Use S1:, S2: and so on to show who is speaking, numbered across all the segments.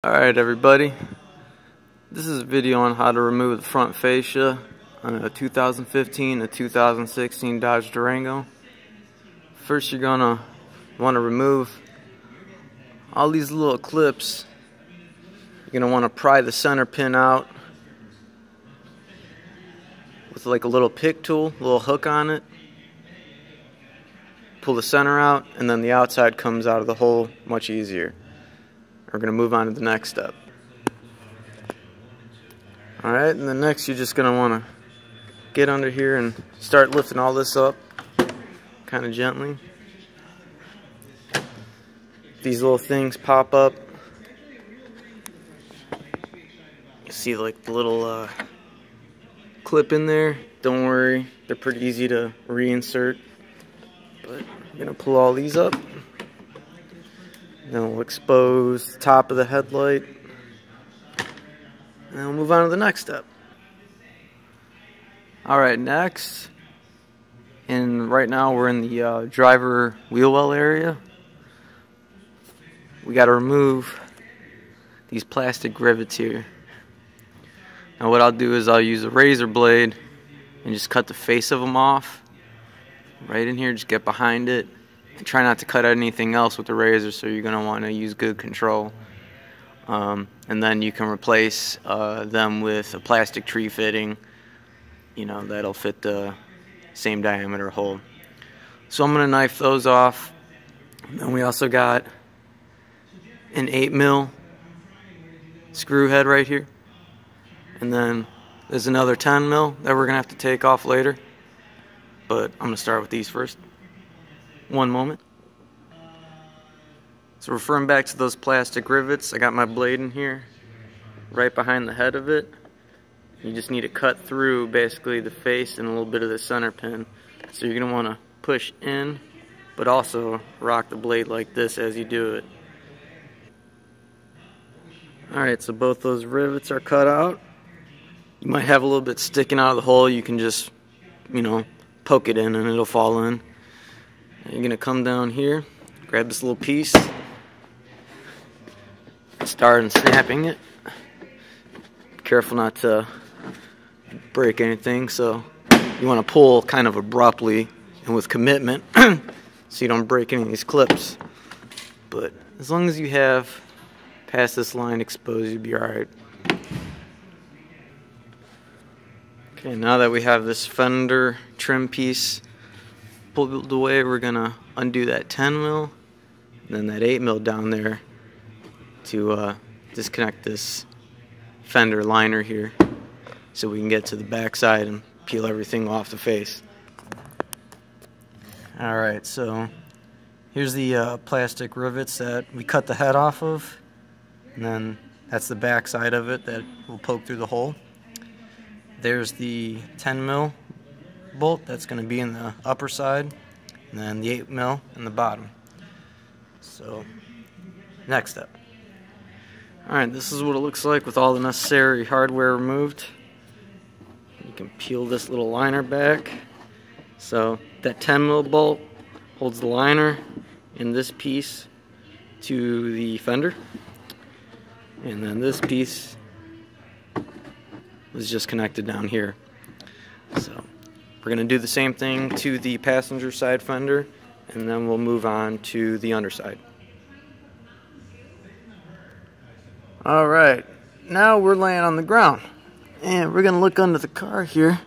S1: Alright everybody, this is a video on how to remove the front fascia on a 2015 to 2016 Dodge Durango. First you're going to want to remove all these little clips. You're going to want to pry the center pin out with like a little pick tool, a little hook on it. Pull the center out and then the outside comes out of the hole much easier. We're going to move on to the next step. Alright, and then next you're just going to want to get under here and start lifting all this up kind of gently. These little things pop up. You see like the little clip in there. Don't worry, they're pretty easy to reinsert. But I'm going to pull all these up. Then we'll expose the top of the headlight. And we'll move on to the next step. Alright, next. And right now we're in the driver wheel well area. We got to remove these plastic rivets here. Now what I'll do is I'll use a razor blade and just cut the face of them off. Right in here, just get behind it. And try not to cut anything else with the razor, so you're going to want to use good control. And then you can replace them with a plastic tree fitting, you know, that'll fit the same diameter hole. So I'm going to knife those off. And then we also got an 8mm screw head right here. And then there's another 10mm that we're going to have to take off later. But I'm going to start with these first. One moment. So referring back to those plastic rivets, I got my blade in here, right behind the head of it. You just need to cut through basically the face and a little bit of the center pin. So you're going to want to push in, but also rock the blade like this as you do it. Alright, so both those rivets are cut out. You might have a little bit sticking out of the hole. You can just, you know, poke it in and it'll fall in. You're going to come down here, grab this little piece, start snapping it. Be careful not to break anything, so you want to pull kind of abruptly and with commitment so you don't break any of these clips. But as long as you have past this line exposed, you'll be alright. Okay, now that we have this fender trim piece pulled away, we're gonna undo that 10mm and then that 8mm down there to disconnect this fender liner here so we can get to the back side and peel everything off the face. Alright, so here's the plastic rivets that we cut the head off of, and then that's the back side of it that will poke through the hole. There's the 10mm bolt that's going to be in the upper side, and then the 8mm in the bottom. So next step. Alright, this is what it looks like with all the necessary hardware removed. You can peel this little liner back. So that 10mm bolt holds the liner in this piece to the fender, and then this piece is just connected down here. So we're going to do the same thing to the passenger side fender, and then we'll move on to the underside. Alright, now we're laying on the ground, and we're going to look under the car here,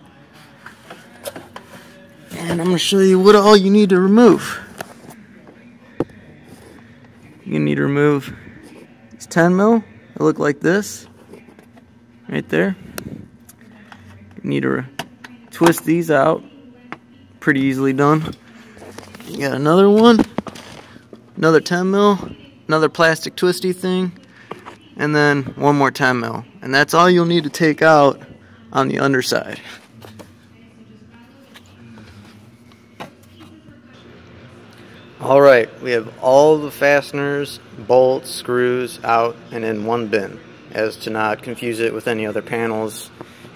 S1: and I'm going to show you what all you need to remove. You need to remove these 10mm. They look like this, right there. You need to twist these out, pretty easily done. You got another one, another 10mm, another plastic twisty thing, and then one more 10mm. And that's all you'll need to take out on the underside. Alright, we have all the fasteners, bolts, screws out and in one bin, as to not confuse it with any other panels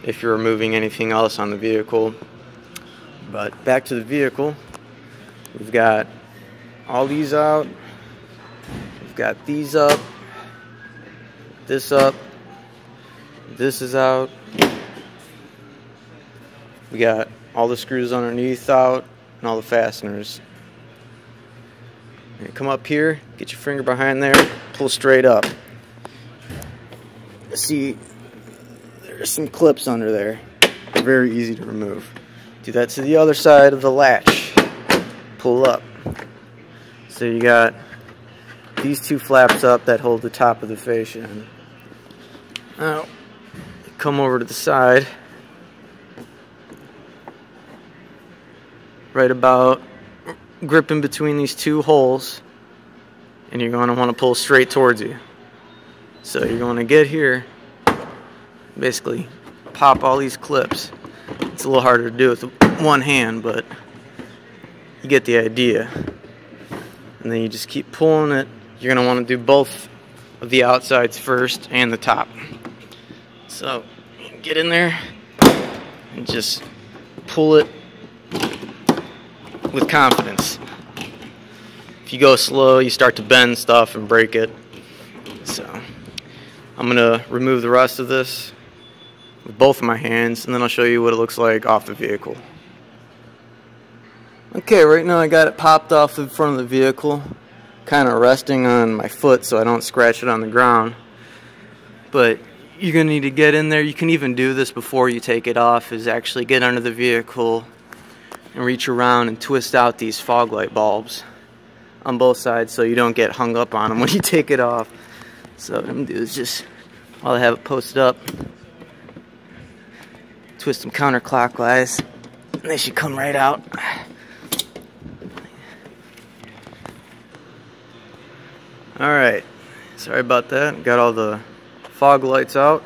S1: if you're removing anything else on the vehicle. But back to the vehicle, we've got all these out, we've got these up, this up, this is out. We got all the screws underneath out and all the fasteners. Come up here, get your finger behind there, pull straight up. See, there's some clips under there. They're very easy to remove. Do that to the other side of the latch. Pull up. So you got these two flaps up that hold the top of the fascia. Now, come over to the side. Right about gripping between these two holes, and you're going to want to pull straight towards you. So you're going to get here, basically pop all these clips. It's a little harder to do with one hand, but you get the idea. And then you just keep pulling it. You're going to want to do both of the outsides first and the top. So get in there and just pull it with confidence. If you go slow, you start to bend stuff and break it. So I'm gonna remove the rest of this with both of my hands, and then I'll show you what it looks like off the vehicle. Okay, right now I got it popped off the front of the vehicle, kind of resting on my foot so I don't scratch it on the ground. But you're gonna need to get in there. You can even do this before you take it off, is actually get under the vehicle and reach around and twist out these fog light bulbs on both sides so you don't get hung up on them when you take it off. So what I'm going to do is just, while I have it posted up, twist them counterclockwise, and they should come right out. Alright, sorry about that. Got all the fog lights out.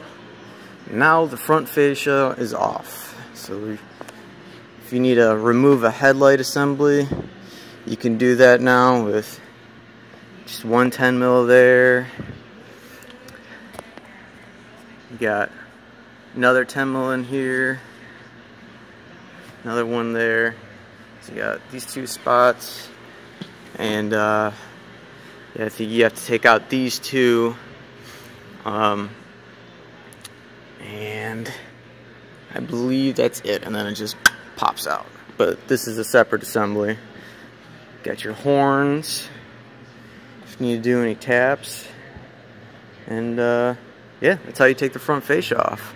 S1: Now the front fascia is off. So if you need to remove a headlight assembly, you can do that now with just one 10 mil there. You got another 10 mil in here, another one there. So you got these two spots, and yeah, I think you have to take out these two, and I believe that's it, and then it just pops out. But this is a separate assembly. Got your horns if you need to do any taps, and yeah, that's how you take the front fascia off.